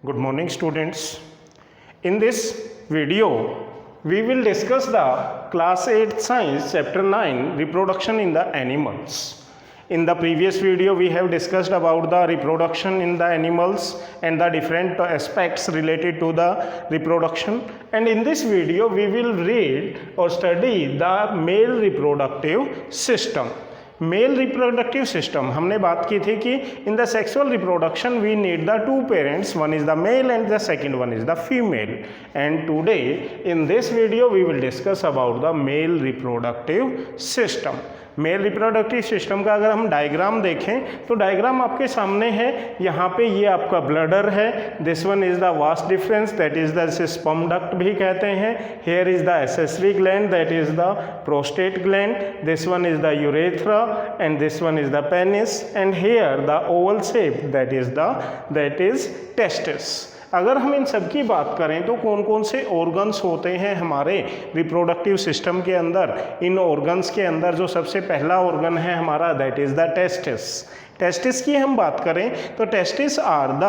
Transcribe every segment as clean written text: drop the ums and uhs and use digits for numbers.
Good morning, students. In this video, we will discuss the class 8 science chapter 9 reproduction in the animals. In the previous video, we have discussed about the reproduction in the animals and the different aspects related to the reproduction. And in this video, we will read or study the male reproductive system. Male reproductive system हमने बात की थी कि in the sexual reproduction we need the two parents, one is the male and the second one is the female. And today in this video we will discuss about the male reproductive system. Male reproductive system का अगर हम diagram देखें तो diagram आपके सामने है. यहाँ पे ये आपका ब्लडर है. This one is the vas deferens, that is the sperm duct भी कहते हैं. Here is the accessory gland, that is the prostate gland. This one is the urethra and this one is the penis, and here the oval shape that is testis. अगर हम इन सब की बात करें तो कौन कौन से ऑर्गन्स होते हैं हमारे रिप्रोडक्टिव सिस्टम के अंदर. इन ऑर्गन्स के अंदर जो सबसे पहला ऑर्गन है हमारा that is the testis. Testis की हम बात करें तो testis are the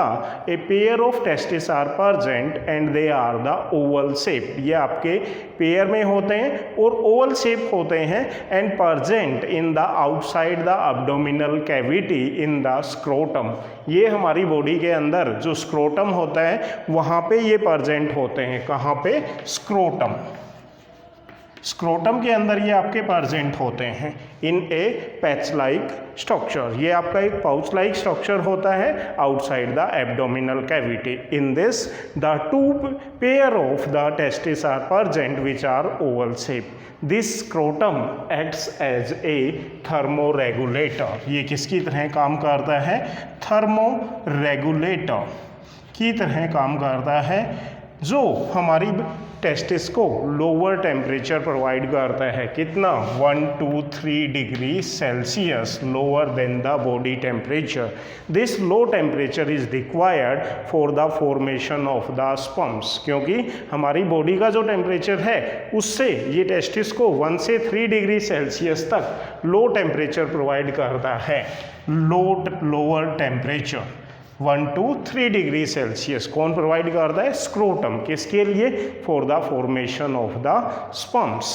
a pair of testis are present and they are the oval shape. ये आपके पेयर में होते हैं और ओवल शेप होते हैं and present in the outside the abdominal cavity in the scrotum. ये हमारी बॉडी के अंदर जो स्क्रोटम होता है वहाँ पे ये प्रेजेंट होते हैं. कहाँ पे? स्क्रोटम. स्क्रोटम के अंदर ये आपके प्रेजेंट होते हैं in a patch like structure. ये आपका एक पाउच लाइक स्ट्रक्चर होता है outside the abdominal cavity. In this the two pair of the testis are present which are oval shape. This scrotum acts as a thermoregulator. ये किसकी तरह काम करता है? थर्मोरेगुलेटर की तरह काम करता है जो हमारी टेस्टिस को लोअर टेम्परेचर प्रोवाइड करता है. कितना? 1 to 3 degree Celsius lower than the body temperature. This low temperature is required for the formation of the sperms. क्योंकि हमारी बॉडी का जो टेम्परेचर है उससे ये टेस्टिस को 1 से 3 डिग्री सेल्सियस तक लो टेम्परेचर प्रोवाइड करता है. Lower temperature 1 to 3 degree Celsius कौन प्रोवाइड करता है? स्क्रोटम. किसके लिए? For the formation of the sperms.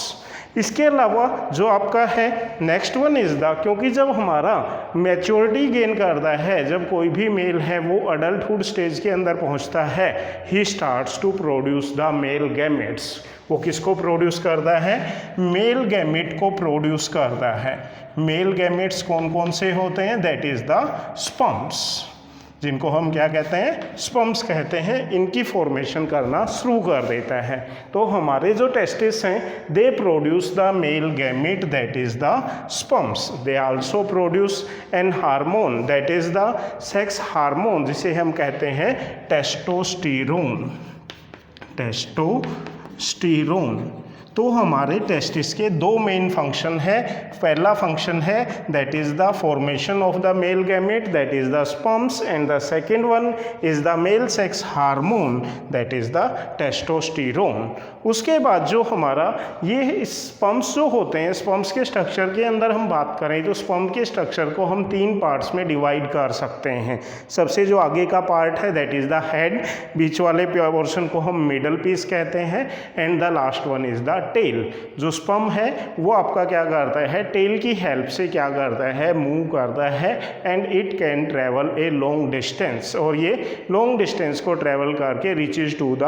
इसके अलावा जो आपका है नेक्स्ट वन इज द, क्योंकि जब हमारा मैच्योरिटी गेन करता है, जब कोई भी मेल है वो अडल्टहुड स्टेज के अंदर पहुंचता है, he starts to produce the male gametes. वो किसको प्रोड्यूस करता है? मेल गैमेट को प्रोड्यूस करता है. मेल गैमेट्स कौन कौन से होते हैं? दैट इज द स्पर्म्स, जिनको हम क्या कहते हैं? स्पर्म्स कहते हैं. इनकी फॉर्मेशन करना शुरू कर देता है. तो हमारे जो टेस्टिस हैं दे produce the male gamete that is the sperms. They also produce an hormone that is the sex hormone, जिसे हम कहते हैं टेस्टोस्टेरोन. टेस्टोस्टेरोन. तो हमारे टेस्टिस के दो मेन फंक्शन है. पहला फंक्शन है that is the formation of the male gamete that is the sperms, and the second one is the male sex hormone that is the testosterone. उसके बाद जो हमारा ये स्पर्म्स जो होते हैं, स्पर्म्स के स्ट्रक्चर के अंदर हम बात करें तो स्पर्म के स्ट्रक्चर को हम 3 पार्ट्स में डिवाइड कर सकते हैं. सबसे जो आगे का पार्ट है दैट इज द हेड, बीच वाले पोर्शन को हम मिडल पीस कहते हैं, and the last one is the tail. जो स्पर्म है वो आपका क्या करता है? टेल की हेल्प से क्या करता है? मूव करता है, and it can travel a long distance. और ये लॉन्ग डिस्टेंस को ट्रेवल करके reaches to the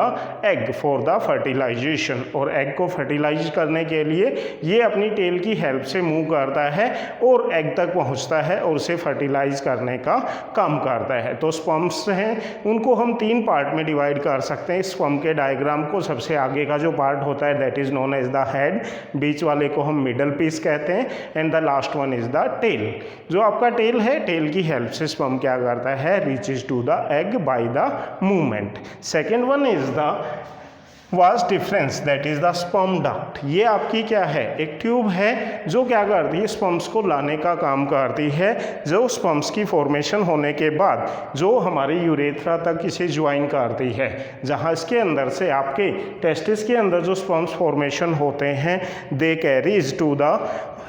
egg for the fertilization. और एग को फर्टिलाइज करने के लिए ये अपनी टेल की हेल्प से मूव करता है और एग तक पहुंचता है और उसे फर्टिलाइज करने का काम करता है. तो स्पर्म्स हैं उनको हम 3 पार्ट में डिवाइड कर सकते हैं. स्पर्म के डायग्राम को सबसे आगे का जो पार्ट होता है that is known as the head, बीच वाले को हम मिडल पीस कहते हैं, and the last one is the tail. जो आपका टेल है, टेल की हेल्प से स्पर्म क्या करता है? Reaches to the egg by the movement. Second one is the vas deferens that is the sperm duct. ये आपकी क्या है? एक ट्यूब है जो क्या करती है? स्पर्म्स को लाने का काम करती है. जो स्पर्म्स की फॉर्मेशन होने के बाद जो हमारी यूरेथ्रा तक इसे ज्वाइन करती है, जहाँ इसके अंदर से आपके टेस्टिस के अंदर जो स्पर्म्स फॉर्मेशन होते हैं they carries to the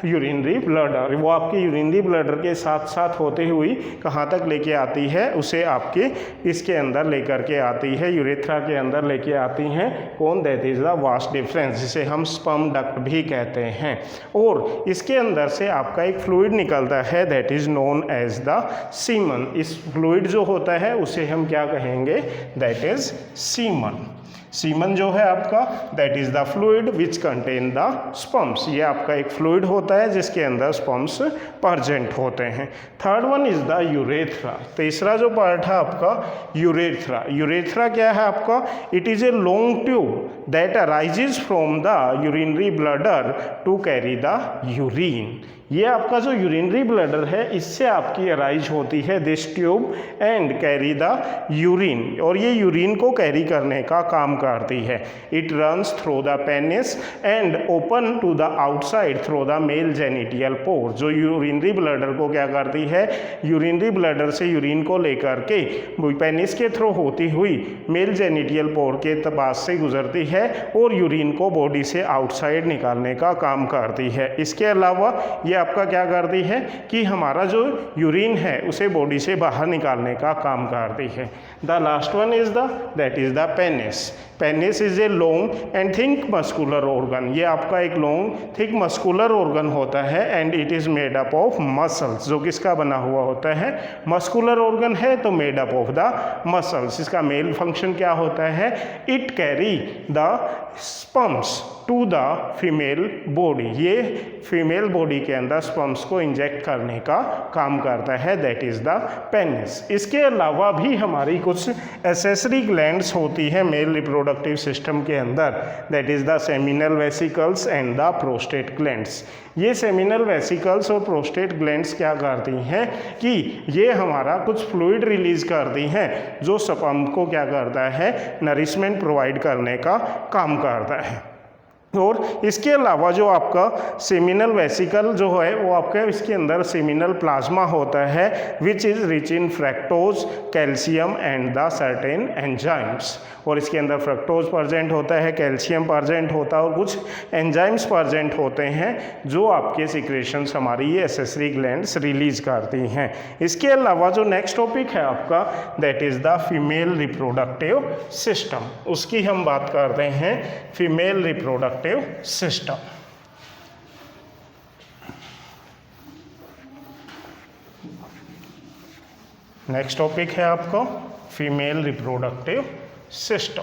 urinary bladder, वो आपके यूरिनरी ब्लडर के साथ साथ होते हुई कहाँ तक लेके आती है, उसे आपके इसके अंदर लेकर के आती है, यूरेथ्रा के अंदर लेके आती हैं। कौन? That is the vas difference, जिसे हम स्पर्म डक्ट भी कहते हैं। और इसके अंदर से आपका एक फ्लूइड निकलता है, that is known as the semen. इस फ्लूइड जो होता है उसे हम क्या कहेंगे? That is semen. सीमन जो है आपका, that is the fluid which contain the sperms. ये आपका एक फ्लूइड होता है जिसके अंदर स्पर्म्स प्रेजेंट होते हैं। Third one is the urethra. तीसरा जो पार्ट है आपका यूरेथ्रा। यूरेथ्रा क्या है आपका? It is a long tube that arises from the urinary bladder to carry the urine. ये आपका जो यूरिनरी ब्लडर है इससे आपकी अराइज होती है this tube and carry the urine, और ये यूरिन को कैरी करने का काम करती है। It runs through the penis and open to the outside through the male genital pore. जो यूरिनरी ब्लडर को क्या करती है? यूरिनरी ब्लडर से यूरिन को लेकर के पेनिस के थ्रू होती हुई मेल जेनिटियल पोर के पास से गुजरती है और यूरिन को बॉडी से आउटसाइड निकालने का काम करती है। इसके अलावा ये आपका क्या करती है कि हमारा जो यूरिन है उसे बॉडी से बाहर निकालने का काम करती है। The last one is that is the penis. Penis is a long and thick muscular organ. ये आपका एक लॉन्ग थिक मस्कुलर ऑर्गन होता है and it is made up of muscles. जो किसका बना हुआ होता है? मस्कुलर ऑर्गन है तो made up of the muscles. इसका मेल फंक्शन क्या होता है? It carry the sperms to the female body. ये फीमेल बॉडी के अंदर स्पर्म्स को इंजेक्ट करने का काम करता है, दैट इज़ द पेनिस। इसके अलावा भी हमारी कुछ एसेसरी ग्लैंड्स होती हैं मेल रिप्रोडक्टिव सिस्टम के अंदर, that is the seminal vesicles and the prostate glands. ये सेमिनल वेसिकल्स और प्रोस्टेट ग्लैंड्स क्या करती हैं कि ये हमारा कुछ फ्लूइड रिलीज करती हैं जो स्पर्म को क्या करता है? नरिशमेंट प्रोवाइड करने का काम करता है। और इसके अलावा जो आपका सेमिनल वेसिकल जो है वो आपका इसके अंदर सेमिनल प्लाज्मा होता है which is rich in fructose, calcium and the certain enzymes. और इसके अंदर फ्रक्टोज प्रेजेंट होता है, कैल्शियम प्रेजेंट होता है और कुछ एंजाइम्स प्रेजेंट होते हैं जो आपके सिक्रेशंस हमारी ये एसेसरी ग्लैंड्स रिलीज करती हैं। इसके अलावा जो नेक्स्ट टॉपिक है आपका that is the female reproductive system. उसकी हम बात करते हैं, female reproductive system. Next topic है आपका female reproductive system.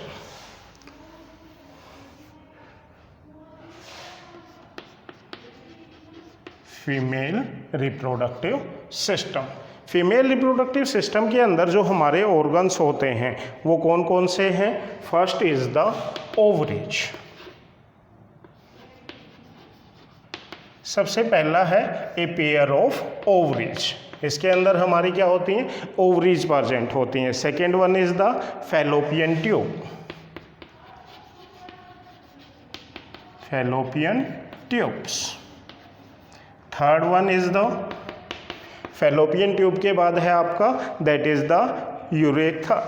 Female reproductive system. Female reproductive system के अंदर जो हमारे ऑर्गन्स होते हैं वो कौन कौन से हैं? First is the ovaries. सबसे पहला है ए पेयर ऑफ ओवरीज। इसके अंदर हमारी क्या होती हैं? ओवरीज प्रेजेंट होती हैं। Second one is the Fallopian tube. Fallopian tubes. Third one is the Fallopian tube के बाद है आपका दैट इज द यूरेथा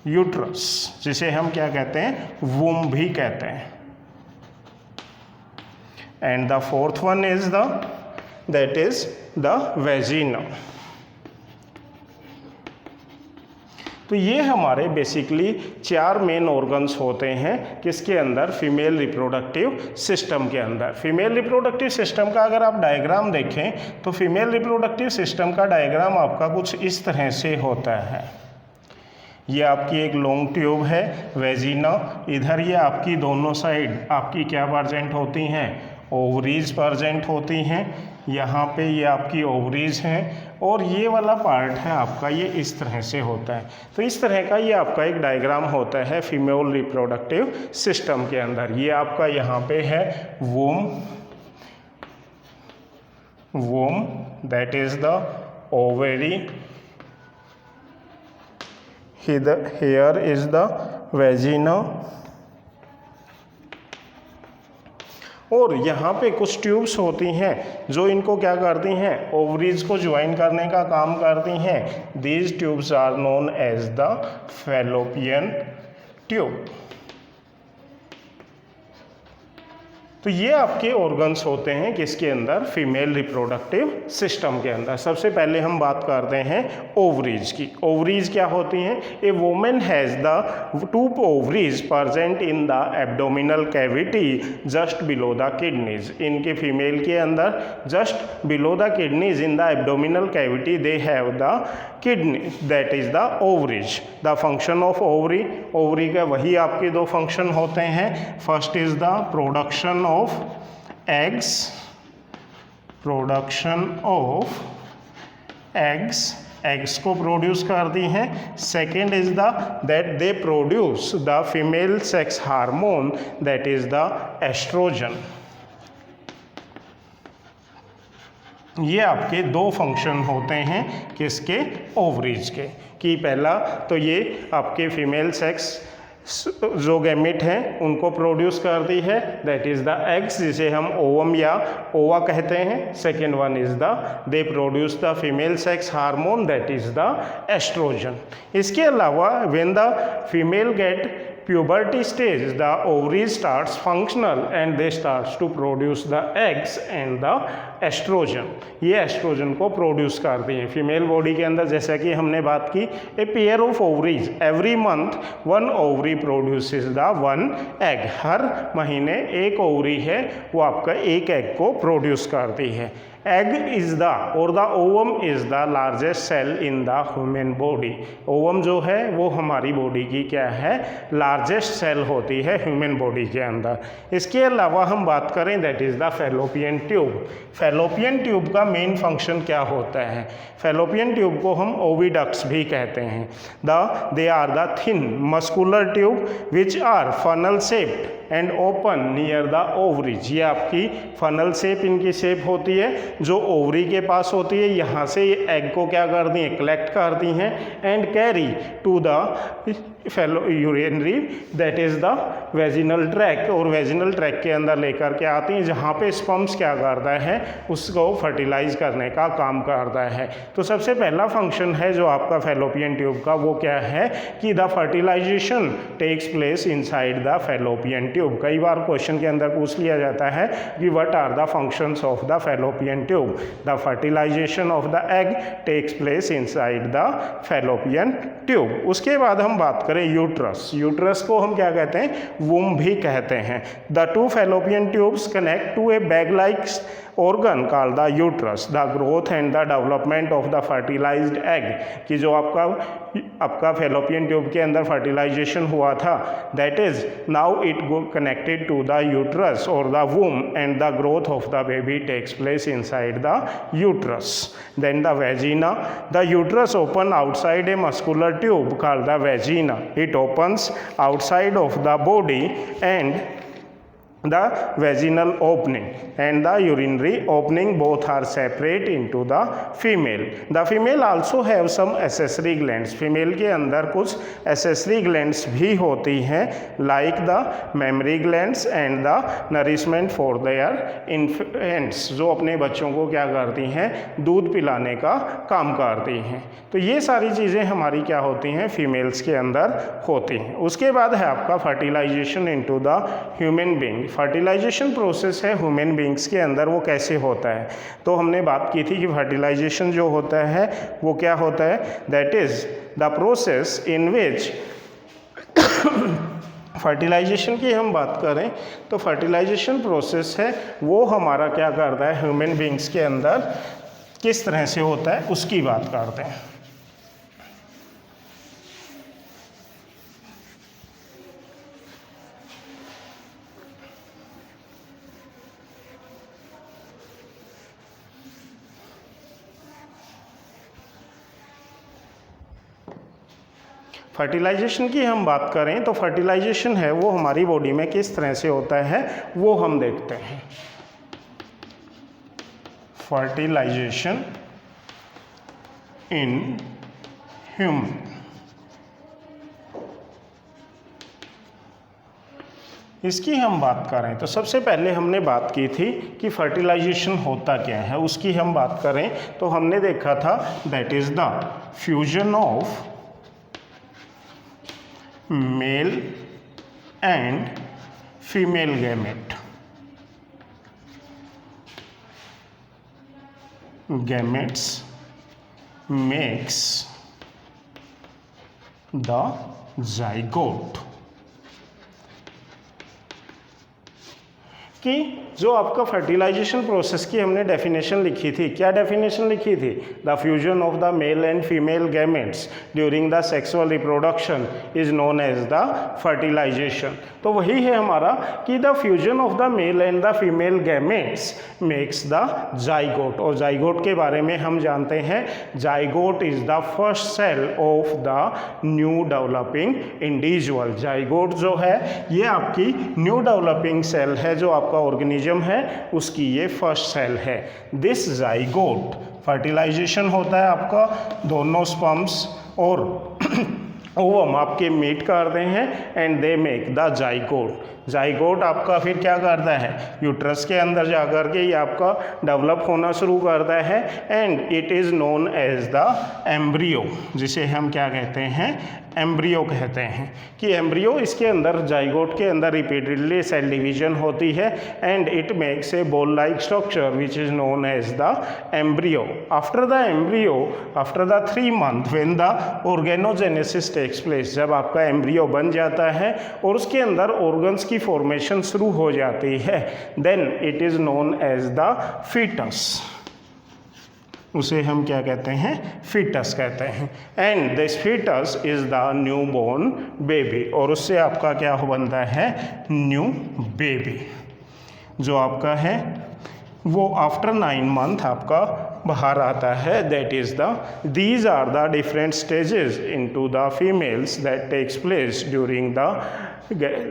यूट्रस, जिसे हम क्या कहते हैं? वूम भी कहते हैं। And the fourth one is that is the vagina. तो ये हमारे बेसिकली चार मेन ऑर्गन्स होते हैं किसके अंदर? फीमेल रिप्रोडक्टिव सिस्टम के अंदर। फीमेल रिप्रोडक्टिव सिस्टम का अगर आप डायग्राम देखें तो फीमेल रिप्रोडक्टिव सिस्टम का डायग्राम आपका कुछ इस तरह से होता है। ये आपकी एक लॉन्ग ट्यूब है वेजिना, इधर ये आपकी दोनों साइड आपकी क्या प्रेजेंट होती हैं? ओवरीज प्रेजेंट होती हैं। यहाँ पे ये आपकी ओवरीज हैं और ये वाला पार्ट है आपका ये इस तरह से होता है। तो इस तरह का ये आपका एक डायग्राम होता है फीमेल रिप्रोडक्टिव सिस्टम के अंदर। ये आपका यहाँ पे है womb, that is the ovary, here is the vagina, और यहाँ पे कुछ ट्यूब्स होती हैं जो इनको क्या करती हैं? ओवरीज को ज्वाइन करने का काम करती हैं। These tubes are known as the Fallopian tube. तो ये आपके ऑर्गन्स होते हैं किसके अंदर, फीमेल रिप्रोडक्टिव सिस्टम के अंदर। सबसे पहले हम बात करते हैं ओवरीज की। ओवरीज क्या होती हैं? A women has the 2 ovaries present in the abdominal cavity just below the kidneys. इनके फीमेल के अंदर just below the kidneys in the abdominal cavity they have the kidney, that is the ovaries. The function of ovary, ovary का वही आपके 2 function होते हैं। First is the production of eggs, production of eggs, eggs को produce करती हैं। Second is the that they produce the female sex hormone that is the estrogen. ये आपके 2 फंक्शन होते हैं किसके, ओवरीज के। कि पहला तो ये आपके फीमेल सेक्स जो गैमेट हैं उनको प्रोड्यूस करती है, दैट इज़ द एग्स, जिसे हम ओवम या ओवा कहते हैं। Second one is the they produce the female sex hormone that is the estrogen. इसके अलावा when the female get puberty stage, the ovary starts functional and they starts to produce the eggs and the estrogen. ये estrogen को produce करती हैं female body के अंदर। जैसा कि हमने बात की, a pair of ovaries every month 1 ovary produces the 1 egg. हर महीने 1 ओवरी है वो आपका 1 एग को प्रोड्यूस करती है। एग इज द और the ovum is the largest cell in the human body. Ovum जो है वो हमारी बॉडी की क्या है, लार्जेस्ट सेल होती है ह्यूमन बॉडी के अंदर। इसके अलावा हम बात करें that is the Fallopian tube. Fallopian tube का मेन फंक्शन क्या होता है? फैलोपियन ट्यूब को हम ओविडक्ट्स भी कहते हैं। They are the thin muscular tube which are funnel shaped and open near the ovaries. ये आपकी फनल शेप इनकी शेप होती है जो ओवरी के पास होती है। यहाँ से ये एग को क्या करती हैं, कलेक्ट करती हैं and carry to the fellow urinary that is the vaginal tract. और वेजिनल ट्रैक के अंदर लेकर के आती हैं जहाँ पे स्पर्म्स क्या करता है, उसको फर्टिलाइज करने का काम करता है। तो सबसे पहला फंक्शन है जो आपका फैलोपियन ट्यूब का, वो क्या है कि the fertilisation takes place inside the Fallopian tube. कई बार क्वेश्चन के अंदर पूछ लिया जाता है कि what are the functions of the Fallopian tube. The fertilization of the egg takes place inside the Fallopian tube. उसके बाद हम बात करें यूट्रस। यूट्रस को हम क्या कहते हैं, वूम भी कहते हैं। The 2 Fallopian tubes connect to a bag like organ called the uterus। The growth and the development of the fertilized egg, कि जो आपका फैलोपियन ट्यूब के अंदर फर्टिलाइजेशन हुआ था, that is now it connected to the uterus और the womb and the growth of the baby takes place inside the uterus. Then the vagina, the uterus open outside a muscular tube called the vagina. It opens outside of the body and the vaginal opening and the urinary opening both are separate into the female. The female also have some accessory glands। female के अंदर कुछ accessory glands भी होती हैं like the mammary glands and the nourishment for their infants, जो अपने बच्चों को क्या करती हैं, दूध पिलाने का काम करती हैं। तो ये सारी चीज़ें हमारी क्या होती हैं, फीमेल्स के अंदर होती हैं। उसके बाद है आपका fertilization into the human being. Fertilization process है ह्यूमन बींग्स के अंदर, वो कैसे होता है? तो हमने बात की थी कि फर्टिलाइजेशन जो होता है वो क्या होता है, that is the process in which fertilization की हम बात करें तो फर्टिलाइजेशन प्रोसेस है वो हमारा क्या करता है, ह्यूमन बींग्स के अंदर किस तरह से होता है उसकी बात करते हैं। फर्टिलाइजेशन की हम बात करें तो फर्टिलाइजेशन है वो हमारी बॉडी में किस तरह से होता है वो हम देखते हैं। फर्टिलाइजेशन इन ह्यूमन, इसकी हम बात करें तो सबसे पहले हमने बात की थी कि फर्टिलाइजेशन होता क्या है, उसकी हम बात करें तो हमने देखा था that is the fusion of male and female gamete. gametes makes the zygote। कि जो आपका फर्टिलाइजेशन प्रोसेस की हमने डेफिनेशन लिखी थी, क्या डेफिनेशन लिखी थी? The fusion of the male and female gametes during the sexual reproduction is known as the fertilization. तो वही है हमारा कि the fusion of the male and the female gametes makes the zygote. और जाइगोट के बारे में हम जानते हैं, zygote is the first cell of the new developing individual. Zygote जो है ये आपकी न्यू डेवलपिंग सेल है, जो आपका ऑर्गेनिज्म है उसकी ये फर्स्ट सेल है। दिस जाइगोट फर्टिलाइजेशन होता है आपका, दोनों स्पर्म्स और ओवम आपके मीट करते हैं and they make the zygote. Zygote आपका फिर क्या करता है, यूट्रस के अंदर जाकर के ये आपका डेवलप होना शुरू करता है and it is known as the embryo, जिसे हम क्या कहते हैं, एम्ब्रियो कहते हैं। कि एम्ब्रियो इसके अंदर, जाइगोट के अंदर रिपीटेडली सेल डिवीजन होती है and it makes a ball like structure which is known as the embryo. After the embryo, after the 3 months when the organogenesis takes place, जब आपका एम्ब्रियो बन जाता है और उसके अंदर ऑर्गन्स की फॉर्मेशन शुरू हो जाती है, then it is known as the fetus. उसे हम क्या कहते हैं, फीटस कहते हैं। And this fetus is the new born baby, और उससे आपका क्या बनता है, न्यू बेबी, जो आपका है वो आफ्टर 9 months आपका बाहर आता है। That is the, these are the different stages into the females that takes place during the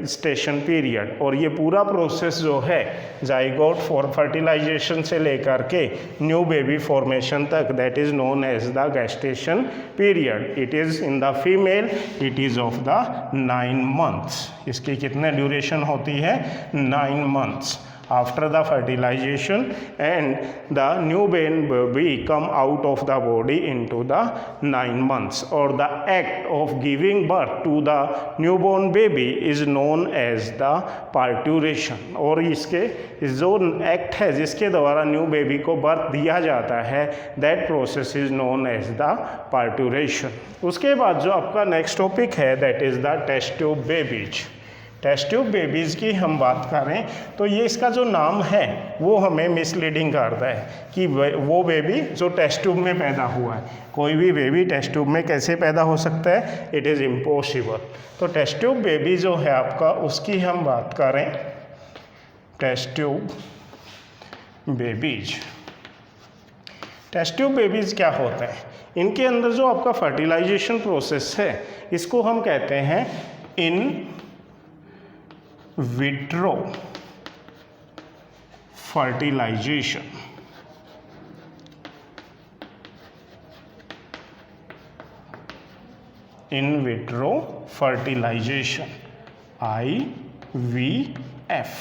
station period. और ये पूरा प्रोसेस जो है जाइगोट फॉर फर्टिलाइजेशन से लेकर के न्यू बेबी फॉर्मेशन तक, that is known as the gestation period. It is in the female, it is of the 9 months। इसकी कितने ड्यूरेशन होती है, 9 months after the fertilization, and the newborn baby come out of the body into the 9 months, or the act of giving birth to the newborn baby is known as the parturition। और इसके जो act है जिसके द्वारा new baby को birth दिया जाता है, that process is known as the parturition। उसके बाद जो आपका नेक्स्ट टॉपिक है, that is the test tube babies. Test tube babies की हम बात करें तो ये इसका जो नाम है वो हमें मिसलीडिंग करता है कि वो बेबी जो टेस्ट ट्यूब में पैदा हुआ है। कोई भी बेबी टेस्ट ट्यूब में कैसे पैदा हो सकता है, इट इज़ इम्पॉसिबल। तो टेस्ट ट्यूब बेबी जो है आपका, उसकी हम बात करें, test tube babies. Test tube babies क्या होता है, इनके अंदर जो आपका फर्टिलाइजेशन प्रोसेस है इसको हम कहते हैं in vitro fertilisation. In vitro fertilisation, IVF,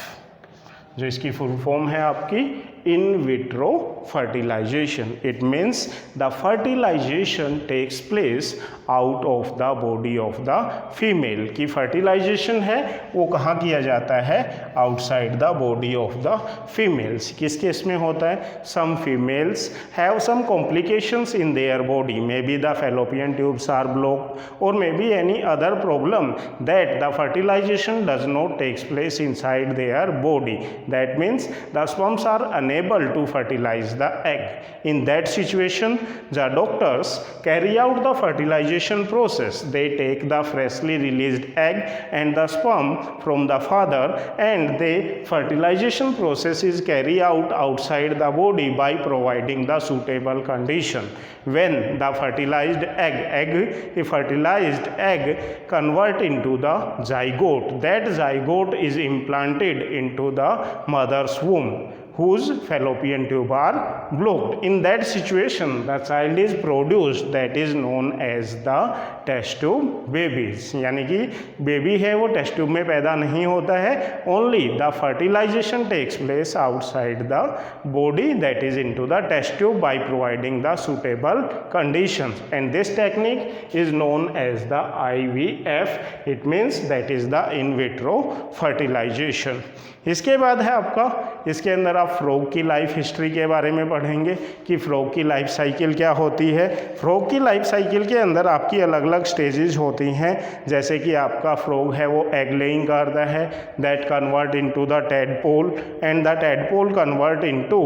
जो इसकी फुल फॉर्म है आपकी in vitro fertilisation. It means the fertilisation takes place out of the body of the female. की फर्टिलाइजेशन है वो कहाँ किया जाता है, outside the body of the females. किस केस में होता है, some females have some complications in their body, maybe the fallopian tubes are blocked और may be any other problem that the fertilization does not takes place inside their body. That means the sperms are unable to fertilize the egg. In that situation, the doctors carry out the fertilization process. They take the freshly released egg and the sperm from the father, and the fertilization process is carried out outside the body by providing the suitable condition. When the fertilized egg convert into the zygote, that zygote is implanted into the mother's womb, whose fallopian tube are blocked. In that situation, the child is produced, that is known as the test tube babies, यानी कि baby है वो test tube में पैदा नहीं होता है, only the fertilisation takes place outside the body that is into the test tube by providing the suitable conditions and this technique is known as the IVF, it means that is the in vitro fertilization. इसके बाद है आपका, इसके अंदर आप frog की life history के बारे में पढ़ेंगे कि फ्रॉग की लाइफ साइकिल क्या होती है। फ्रॉग की लाइफ साइकिल के अंदर आपकी अलग अलग स्टेजेस होती हैं, जैसे कि आपका फ्रॉग है वो एग लेइंग करता है, that convert into the tadpole and the tadpole convert into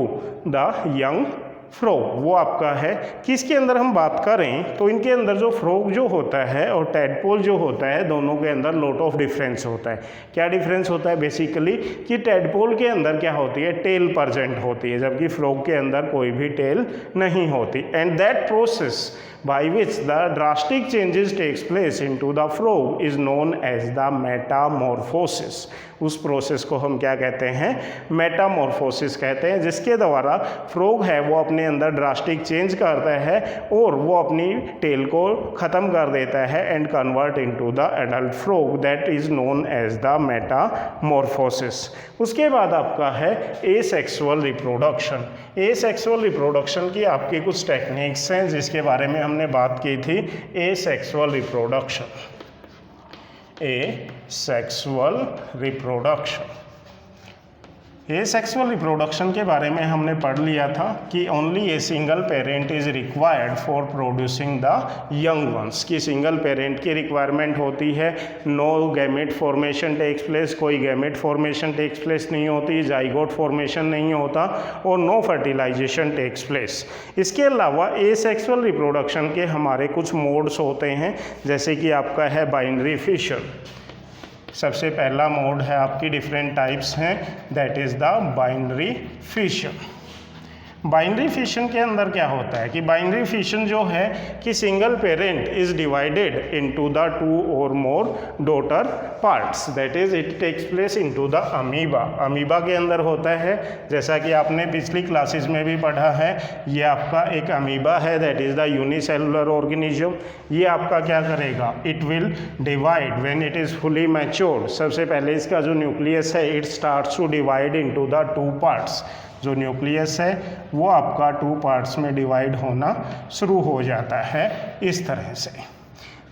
the young frog. वो आपका है कि इसके अंदर हम बात करें तो इनके अंदर जो फ्रॉग जो होता है और टेडपोल जो होता है, दोनों के अंदर लॉट ऑफ डिफरेंस होता है। क्या डिफरेंस होता है बेसिकली कि टेडपोल के अंदर क्या होती है, टेल प्रेजेंट होती है, जबकि फ्रॉग के अंदर कोई भी टेल नहीं होती। And that process by which the drastic changes takes place into the frog is known as the metamorphosis। उस प्रोसेस को हम क्या कहते हैं, मेटामॉर्फोसिस कहते हैं, जिसके द्वारा फ्रॉग है वो अपने अंदर ड्रास्टिक चेंज करता है और वो अपनी टेल को ख़त्म कर देता है and convert into the adult frog, that is known as the metamorphosis. उसके बाद आपका है एसेक्सुअल रिप्रोडक्शन। एसेक्सुअल रिप्रोडक्शन की आपकी कुछ टेक्निक्स हैं जिसके बारे में हमने बात की थी। Asexual reproduction, asexual reproduction, asexual reproduction के बारे में हमने पढ़ लिया था कि only a single parent is required for producing the young ones, कि सिंगल पेरेंट की रिक्वायरमेंट होती है, no gamete formation takes place, कोई गैमेट फॉर्मेशन टेक्स प्लेस नहीं होती, जाइगोट फॉर्मेशन नहीं होता और नो फर्टिलाइजेशन टेक्स प्लेस। इसके अलावा एसेक्सुअल रिप्रोडक्शन के हमारे कुछ मोड्स होते हैं, जैसे कि आपका है बाइनरी फिशन। सबसे पहला मोड है आपकी, डिफरेंट टाइप्स हैं, that is the binary fission. Binary fission के अंदर क्या होता है कि बाइनरी फिशन जो है कि single parent is divided into the 2 और more daughter parts, that is it takes place into the amoeba. Amoeba के अंदर होता है, जैसा कि आपने पिछली क्लासेस में भी पढ़ा है, ये आपका एक अमीबा है, that is the unicellular organism. ये आपका क्या करेगा, it will divide when it is fully matured. सबसे पहले इसका जो न्यूक्लियस है it starts to divide into the 2 parts. जो न्यूक्लियस है वो आपका 2 पार्ट्स में डिवाइड होना शुरू हो जाता है इस तरह से।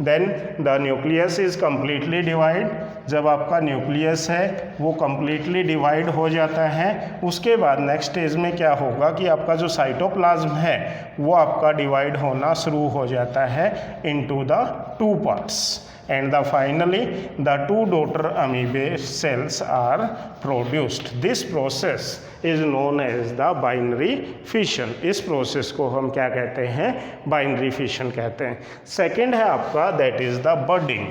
Then the nucleus is completely divide. जब आपका न्यूक्लियस है वो कम्प्लीटली डिवाइड हो जाता है, उसके बाद नेक्स्ट स्टेज में क्या होगा कि आपका जो साइटोप्लाज्म है वो आपका डिवाइड होना शुरू हो जाता है into the 2 parts and finally the 2 daughter amoeba cells are produced. This process is known as the binary fission। इस प्रोसेस को हम क्या कहते हैं, बाइनरी फिशन कहते हैं। सेकेंड है आपका that is the budding.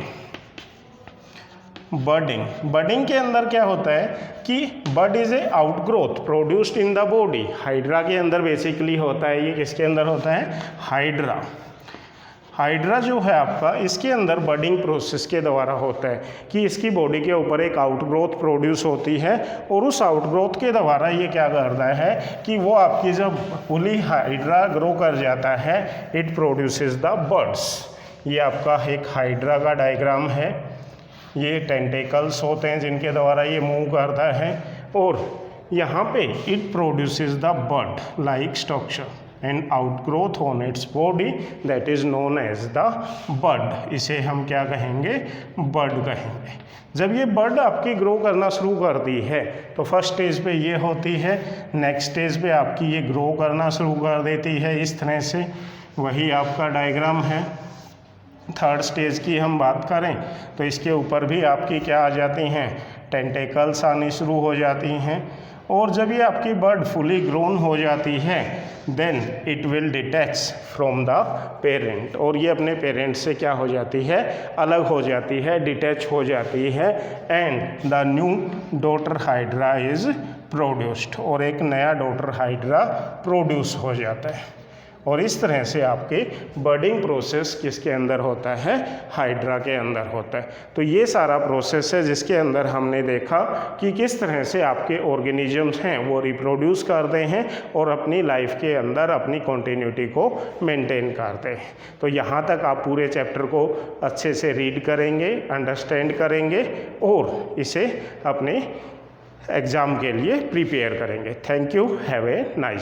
Budding के अंदर क्या होता है कि bud is a outgrowth produced in the body. Hydra के अंदर बेसिकली होता है, ये किसके अंदर होता है, हाइड्रा। हाइड्रा जो है आपका, इसके अंदर बडिंग प्रोसेस के द्वारा होता है कि इसकी बॉडी के ऊपर एक आउटग्रोथ प्रोड्यूस होती है और उस आउटग्रोथ के द्वारा ये क्या करता है कि वो आपकी जब फुली हाइड्रा ग्रो कर जाता है इट प्रोड्यूसेस द बड्स। ये आपका एक हाइड्रा का डायग्राम है, ये टेंटेकल्स होते हैं जिनके द्वारा ये मूव करता है और यहाँ पे it produces the bud like structure and outgrowth on its body, that is known as the bud. इसे हम क्या कहेंगे, बड कहेंगे। जब ये बड आपकी ग्रो करना शुरू करती है तो फर्स्ट स्टेज पे ये होती है, नेक्स्ट स्टेज पे आपकी ये ग्रो करना शुरू कर देती है इस तरह से, वही आपका डायग्राम है। थर्ड स्टेज की हम बात करें तो इसके ऊपर भी आपकी क्या आ जाती हैं, टेंटेकल्स आनी शुरू हो जाती हैं और जब ये आपकी बर्ड फुली ग्रोन हो जाती है then it will detach from the parent, और ये अपने पेरेंट से क्या हो जाती है, अलग हो जाती है, डिटैच हो जाती है and the new daughter hydra is produced, और एक नया डॉटर हाइड्रा प्रोड्यूस हो जाता है। और इस तरह से आपके बर्डिंग प्रोसेस किसके अंदर होता है, हाइड्रा के अंदर होता है। तो ये सारा प्रोसेस है जिसके अंदर हमने देखा कि किस तरह से आपके ऑर्गेनिजम्स हैं वो रिप्रोड्यूस करते हैं और अपनी लाइफ के अंदर अपनी कॉन्टिन्यूटी को मेंटेन करते हैं। तो यहाँ तक आप पूरे चैप्टर को अच्छे से रीड करेंगे, अंडरस्टैंड करेंगे और इसे अपने एग्ज़ाम के लिए प्रिपेयर करेंगे। Thank you, have a nice day.